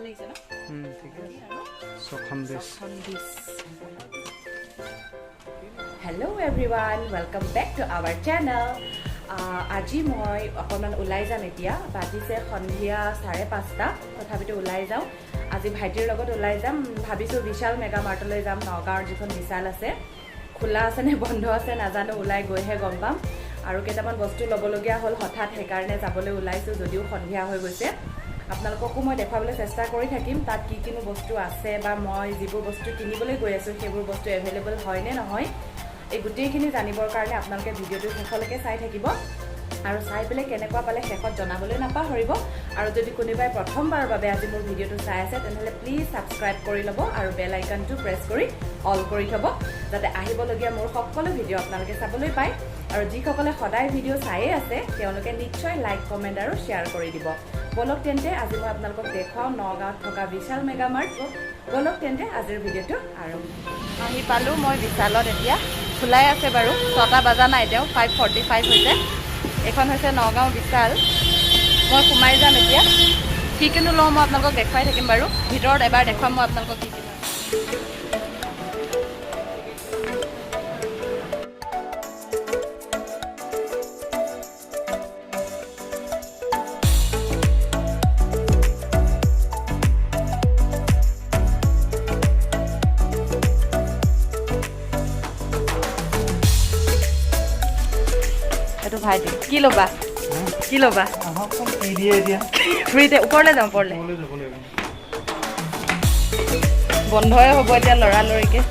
লাগিছে না ঠিক আছে সখন্দেশ Hello everyone, welcome back to our channel. আজি মই অকমান ওলাই যাম এতিয়া বাজিছে সন্ধিয়া 5:30 তথাপিতো ওলাই যাওঁ আজি ভাইটিৰ লগত ওলাই যাম ভাবিছো বিশাল মেগামাৰ্টলৈ যাম নগাঁৱৰ যিখন বিশাল আছে খোলা আছে নে বন্ধ আছে নাজানো ওলাই গৈহে গম পাম আৰু কেইটামান বস্তু ল'বলগীয়া হ'ল হঠাৎ সেইকাৰণে যাবলৈ ওলাইছো যদিও সন্ধিয়া হৈ গৈছে আপোনালোককো মই দেখাবলৈ চেষ্টা কৰি থাকিম তাত কি কিনো বস্তু আছে বা মই যিবোৰ বস্তু কিনিবলৈ গৈ আছো সেইবোৰ বস্তু এভেইলেবল হয় নে নহয় এই গুটেইখিনি জানিবৰ কাৰণে আপোনালোকে ভিডিওটো শেষলৈকে চাই থাকিব আৰু চাই পেলে কেনেকুৱা পালে শেষত জনাবলৈ নাপাহৰিব আৰু যদি কোনোবাই প্ৰথমবাৰৰ বাবে আজি মোৰ ভিডিওটো চাই আছে তেনেহলে প্লিজ সাবস্ক্ৰাইব কৰি ল'ব আৰু বেল আইকনটো প্ৰেছ কৰি অল কৰি থব যাতে আহিবলগীয়া মোৰ সকলো ভিডিও আপোনালোকে চাবলৈ পায় আৰু যিসকলে সদায় ভিডিও চাইয়ে আছে তেওঁলোকে নিশ্চয় লাইক কমেন্ট আৰু শেয়াৰ কৰি দিব বলক তেন্তে আজি মই আপোনালোকক দেখাও নগাঁৱত থকা বিশাল মেগামাৰ্ট বলক তেন্তে আজিৰ ভিডিওটো আৰম্ভ আহি পালো মই বিশালত এতিয়া খোলাই আছে বাৰু 6টা বাজা নাই এতিয়াও 5:45 হৈছে এখন হৈছে নগাঁও বিশাল মই সোমাই যাম এতিয়া কি কিনো লওঁ মই আপোনালোকক দেখাই থাকিম বাৰু ভিতৰত এবাৰ দেখাম মই আপোনালোকক কি কিনো ভাইটি কি ল'বা কি ল'বা ফ্ৰীতে ওপৰলৈ যাওঁ ওপৰলৈ বন্ধই হ'ব এতিয়া লৰালৰিকে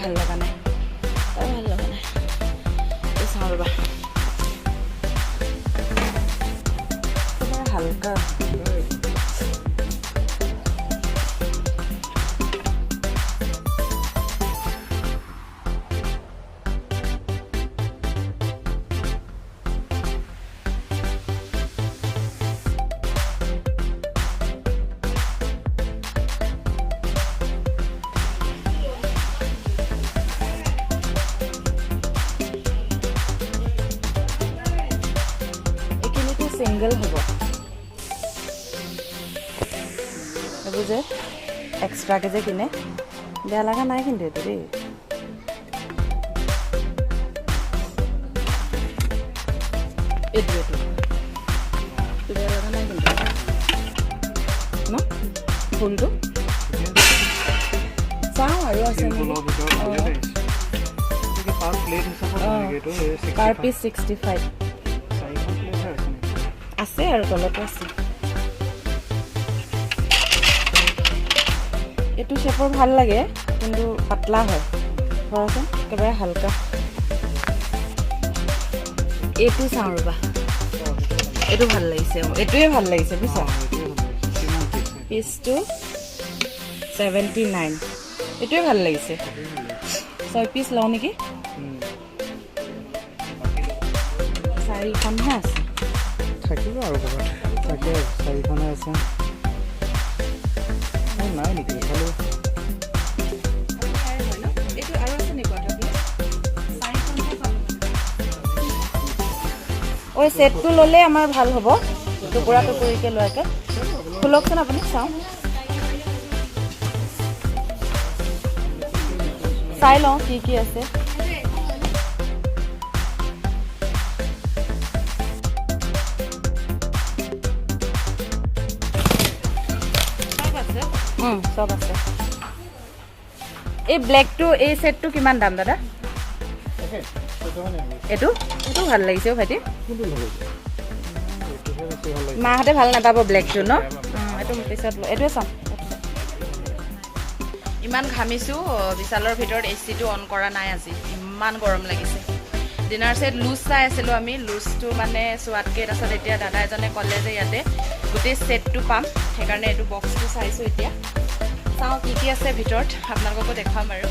ভাল লগা নাই চাওঁ ৰ'বা হালকা সিঙ্গল হ'ব এইবোৰ যে এক্সট্ৰাকে যে কিনে বেয়া লগা নাই কিন্তু এইটো দেই এইটো বেয়া লগা নাই কিন্তু ন ফুলটো চাওঁ আৰু আছে পাৰ পিচ 65 আছে আৰু তলতো আছে এইটো শেপৰ ভাল লাগে কিন্তু পাতলা হয় ধৰাচোন একেবাৰে হালকা এইটো চাওঁ ৰ'বা এইটো ভাল লাগিছে এইটোৱে ভাল লাগিছে বুজিছা পিচটো 79 এইটোৱে ভাল লাগিছে 6 পিচ লওঁ নেকি 4খনহে আছে থাকিব আৰু ক'ৰবাত তাকে 4খনে আছে নাই নেকি খালি ওই সেটটো ল'লে আমাৰ ভাল হ'ব টুকুৰা টুকুৰিকৈ লোৱাকে খোলকচোন আপুনি চাওঁ চাই লওঁ কি কি আছে সব আছে এই ব্লেকটো এই সেটটো কিমান দাম দাদা এইটো ভাল লাগিছে ভাইটি মাহঁতে ভাল নাপাব ব্লেকটো ন এইটো পিছত এইটোৱে চাওঁ ইমান ঘামিছোঁ বিশালৰ ভিতৰত এচিটো অন কৰা নাই আজি ইমান গৰম লাগিছে ডিনাৰ সেট লুজ চাই আছিলোঁ আমি লুজটো মানে চোৱাতকৈ তাৰপিছত এতিয়া দাদা এজনে ক'লে যে ইয়াতে গোটেই সেটটো পাম সেইকাৰণে এইটো বক্সটো চাইছোঁ এতিয়া চাওঁ কি আছে ভিতৰত আপোনালোককো দেখাম আৰু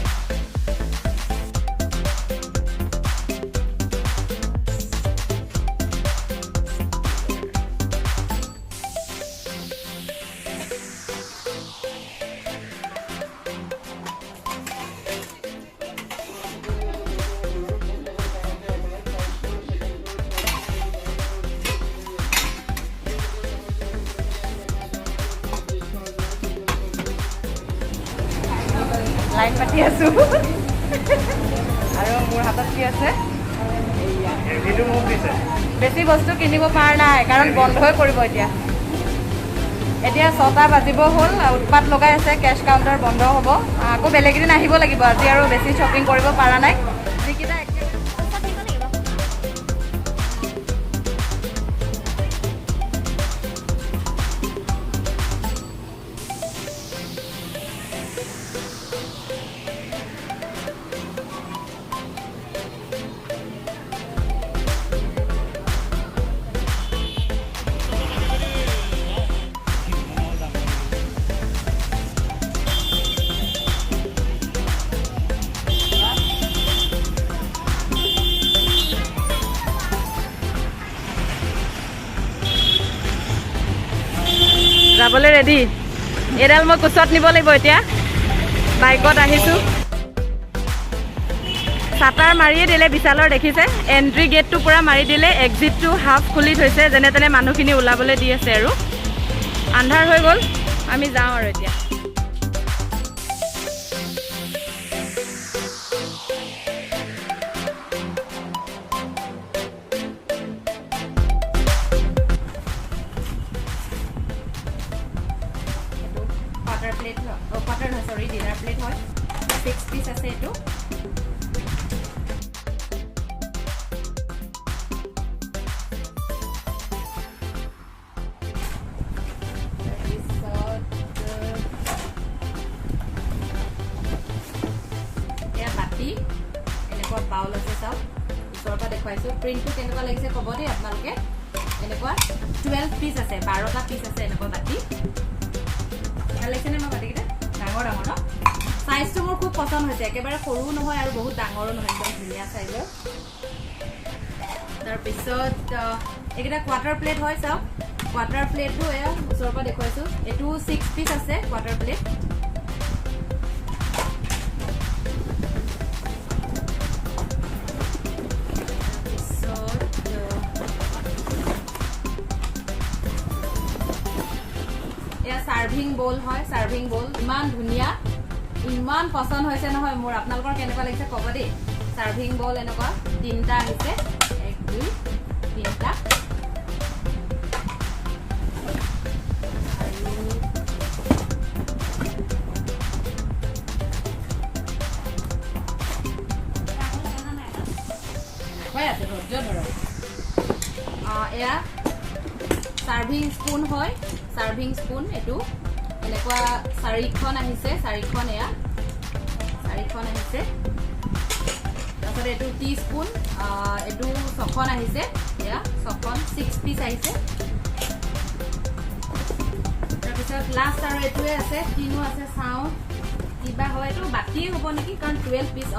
লাইন পাতি আছো আৰু মোৰ হাতত কি আছে বেছি বস্তু কিনিব পৰা নাই কাৰণ বন্ধই কৰিব এতিয়া 6টা বাজিব হ'ল উৎপাত লগাই আছে কেছ কাউণ্টাৰ বন্ধ হ'ব আকৌ বেলেগ দিন আহিব লাগিব আজি আৰু বেছি শ্বপিং কৰিব পৰা নাই যিকেইটা যাবলৈ ৰেডি এডাল মই কোচত নিব লাগিব এতিয়া বাইকত আহিছোঁ চাটাৰ মাৰিয়ে দিলে বিশালৰ দেখিছে এণ্ট্ৰি গেটটো পূৰা মাৰি দিলে এক্সিটটো হাফ খুলি থৈছে যেনে তেনে মানুহখিনি ওলাবলৈ দি আছে আৰু আন্ধাৰ হৈ গ'ল আমি যাওঁ আৰু এতিয়া প্লেট পাটাৰ নহয় সৰি ডিনাৰ প্লেট হয় 6 পিচ আছে এইটো এয়া বাতি এনেকুৱা বাউল আছে চাওক ওচৰৰ পৰা দেখুৱাইছোঁ প্ৰিণ্টটো কেনেকুৱা লাগিছে ক'ব দেই আপোনালোকে এনেকুৱা 12 পিচ আছে 12টা পিচ আছে এনেকুৱা বাতি ডাঙৰ ডাঙৰ ন সাইজটো মোৰ খুব পছন্দ হৈছে একেবাৰে সৰু নহয় আৰু বহুত ডাঙৰো নহয় একদম ধুনীয়া সাইজৰ তাৰপিছত এইকেইটা কোৱাৰ্টাৰ প্লেট হয় চাওক কোৱাৰ্টাৰ প্লেটটো এয়া ওচৰৰ পৰা দেখুৱাইছোঁ এইটো 6 পিচ আছে কোৱাৰ্টাৰ প্লেট সাৰ্ভিং বল হয় সাৰ্ভিং বল ইমান ধুনীয়া ইমান পছন্দ হৈছে নহয় মোৰ আপোনালোকৰ কেনেকুৱা লাগিছে ক'ব দেই সাৰ্ভিং বল এনেকুৱা 3টা আহিছে 1 2 3টা হৈ আছে ধৈৰ্য ধৰক এয়া সাৰ্ভিং স্পুন হয় সাৰ্ভিং স্পুন এটো এনেকুৱা 4খন আহিছে 4খন এয়া 4খন আহিছে তাৰপিছত এটো টি স্পুন এটো 6খন আহিছে এয়া 6খন 6 পিচ আহিছে তাৰপিছত লাষ্ট আৰু এটোৱে আছে তিনো আছে চাও কিবা হয় এটো বাতি হ'ব নেকি কাৰণ 12 পিচ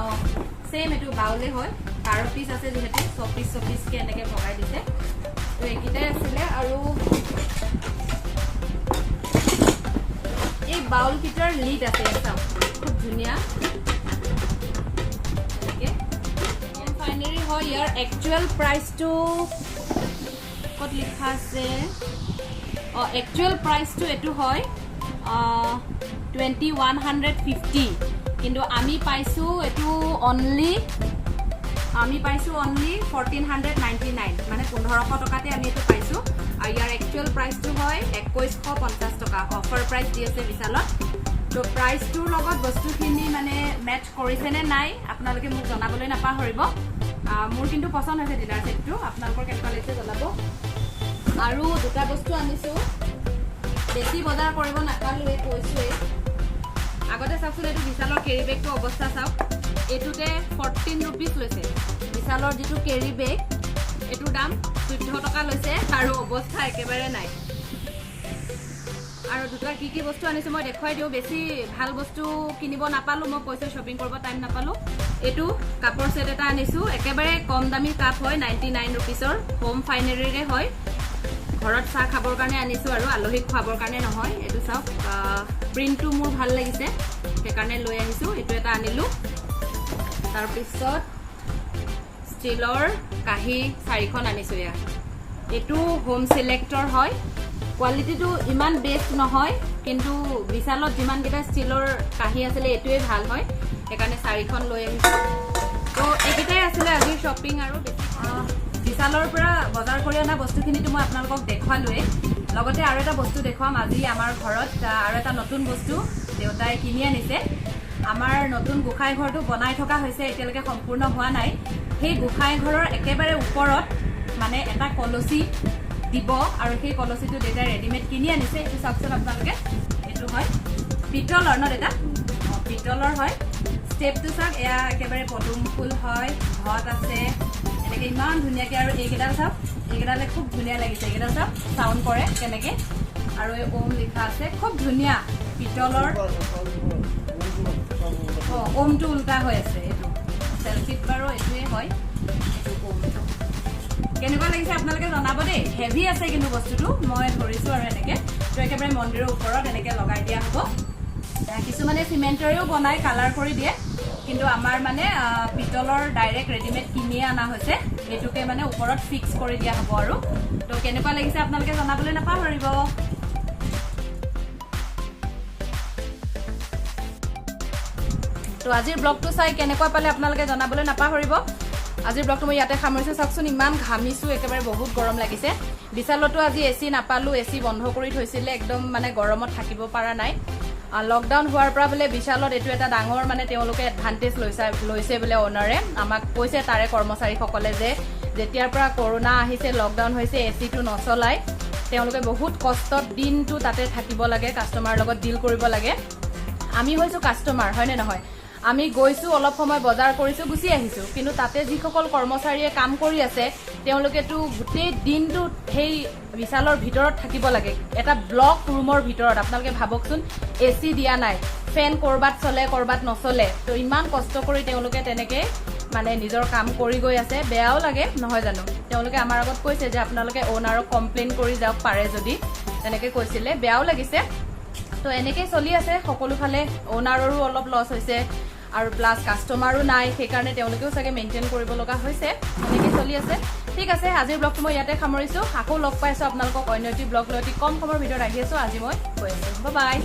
সেম এটো বাউলে হয় 12 পিচ আছে যেহেতু 6 পিচ কে এনেকে ভগাই দিছে তো এইকিটাই আছিলে আৰু এই বাউল কিটাৰ লিড আছে চাও খুব ধুনীয়া ওকে ফাইনালি হয় ইয়াৰ একচুয়াল প্ৰাইসটো কত লিখা আছে একচুয়াল প্ৰাইসটো এটো হয় 2150 কিন্তু আমি পাইছো এটো অনলি 1499 মানে 1500 টকাতে আমি এটো পাইছো আৰু ইয়াৰ একচুয়াল প্ৰাইসটো হয় 2150 টকা অফাৰ প্ৰাইস দি আছে বিশালত তো প্ৰাইসটোৰ লগত বস্তুখিনি মানে মেচ কৰিছে নে নাই আপোনালোকে মোক জনাবলৈ নাপাহৰিব মোৰ কিন্তু পছন্দ হৈছে ডিনাৰ সেটটো আপোনালোকৰ কেনেকুৱা লাগিছে জনাব আৰু দুটা বস্তু আনিছো বেছি বজাৰ কৰিব নাপালোৱে কৈছোৱে আগতে চাওকচোন এইটো বিশালৰ কেৰি বেগটো অৱস্থা চাওক এটোতে 14 रुपीस লৈছে বিশালৰ যেটো কেৰি বেগ এটো দাম 14 টকা লৈছে আৰু অৱস্থা একেবাৰে নাই আৰু দুটা কি বস্তু আনিছো মই দেখুৱাই দিওঁ বেছি ভাল বস্তু কিনিব নাপালো মই পইচা শ্বপিং কৰিব টাইম নাপালো এইটো কাপৰ সেট এটা আনিছো একেবাৰে কম দামী কাপ হয় 99 रुपीसৰ হোম ফাইনাৰীৰে হয় ঘৰত চাহ খাবৰ কাৰণে আনিছো আৰু আলহীক খোৱাবৰ কাৰণে নহয় এইটো চাওক প্ৰিন্টটো মোৰ ভাল লাগিছে সেইকাৰণে লৈ আহিছো এইটো এটা আনিলো তাৰ পিছত ষ্টিলৰ কাহি 4খন আনিছো ইয়া এইটো হোম সিলেক্টৰ হয় কোৱালিটিটো ইমান বেষ্ট নহয় কিন্তু বিশালত যিমান কেটা ষ্টিলৰ কাহি আছিল এটোৱে ভাল হয় সেইকাৰণে 4খন লৈ আহিছো তো একেটাই আছিল আজি শ্বপিং আৰু বিশালৰ পৰা বজাৰ কৰি আনা বস্তুখিনিটো মই আপোনালোকক দেখুৱালোৱে লগতে আৰু এটা বস্তু দেখুৱাম আজি আমাৰ ঘৰত আৰু এটা নতুন বস্তু দেউতাই কিনি আনিছে আমাৰ নতুন গোখাই ঘৰটো বনাই থকা হৈছে এতিয়ালৈকে সম্পূৰ্ণ হোৱা নাই সেই গোখাই ঘৰৰ একেবাৰে ওপৰত মানে এটা কলসি দিব আৰু সেই কলসিটো দেউতাই ৰেডিমেড কিনি আনিছে এইটো চাওকচোন আপোনালোকে এইটো হয় পিতলৰ ন এটা পিতলৰ হয় স্টেপটো চাওক এয়া একেবাৰে পদুম ফুল হয় ঘট আছে এনেকে ইমান ধুনীয়াকে আৰু এইকেইডাল চাওক এইকেইডালে খুব ধুনীয়া লাগিছে এইকেইডাল চাওক চাউণ্ড কৰে কেনেকে আৰু এই ওম লিখা আছে খুব ধুনীয়া পিতলৰ ওমটো উল্টা হৈ আছে এইটো সেলফিট বাৰু এইটোৱে হয় এইটো ওমটো কেনেকুৱা লাগিছে আপোনালোকে জনাব দেই হেভি আছে কিন্তু বস্তুটো মই ধৰিছো আৰু এনেকে তো একেবাৰে মন্দিৰৰ ওপৰত এনেকে লগাই দিয়া হ'ব কিছুমানে সিমেন্টৰেও বনাই কালাৰ কৰি দিয়ে কিন্তু আমাৰ মানে পিতলৰ ডাইৰেক্ট ৰেডিমেড কিনি আনা হৈছে এইটোকে মানে ওপৰত ফিক্স কৰি দিয়া হ'ব আৰু তো কেনেকুৱা লাগিছে আপোনালোকে জনাবলৈ নাপাহৰিব তো আজিৰ ব্লগটো চাই কেনেকুৱা পালে আপোনালোকে জনাবলৈ নাপাহৰিব আজিৰ ব্লগটো মই ইয়াতে সামৰিছো চাওকচোন ইমান ঘামিছো একেবাৰে বহুত গৰম লাগিছে বিশালতো আজি এসি নাপালো এসি বন্ধ কৰি থৈছিলে একদম মানে গৰমত থাকিব পৰা নাই লকডাউন হোৱাৰ পৰা বোলে বিশালত এইটো এটা ডাঙৰ মানে তেওঁলোকে এডভান্টেজ লৈছে বোলে ওনাৰে আমাক কৈছে তাৰে কৰ্মচাৰীসকলে যে যেতিয়াৰ পৰা কৰোনা আহিছে লকডাউন হৈছে এসিটো নচলাই তেওঁলোকে বহুত কষ্টত দিনটো তাতে থাকিব লাগে কাষ্টমাৰ লগত ডিল কৰিব লাগে আমি হৈছো কাষ্টমাৰ হয়নে নহয় আমি গৈছো অলপ সময় বজাৰ কৰিছো গুছি আহিছো কিন্তু তাতে যিসকল কৰ্মচাৰীয়ে কাম কৰি আছে তেওঁলোকেটো গোটেই দিনটো সেই বিশালৰ ভিতৰত থাকিব লাগে এটা ব্লক ৰুমৰ ভিতৰত আপোনালোকে ভাবকচোন এসি দিয়া নাই ফেন কৰবাত চলে কৰবাত নচলে তো ইমান কষ্ট কৰি তেওঁলোকে তেনেকে মানে নিজৰ কাম কৰি গৈ আছে বেয়াও লাগে নহয় জানো তেওঁলোকে আমাৰ আগত কৈছে যে আপোনালোকে ওনাৰক কমপ্লেইন কৰি যাওক পাৰে যদি তেনেকে কৈছিলে বেয়াও লাগিছে তো এনেকে চলি আছে সকলো ফালে ওনাৰৰো অলপ লছ হৈছে আৰু প্লাস কাস্টমাৰো নাই সেইকাৰণে তেওঁলোকেও চাগে মেইনটেইন কৰিব লগা হৈছে এনেকে চলি আছে ঠিক আছে আজিৰ ব্লগটো মই ইয়াতে সামৰিছো আকৌ লগ পাইছো আপোনালোকক অন্য এটি ব্লগ লৈ কম সময়ৰ ভিডিঅ'ত আহি আছো আজি মই কৈ আছো বাই বাই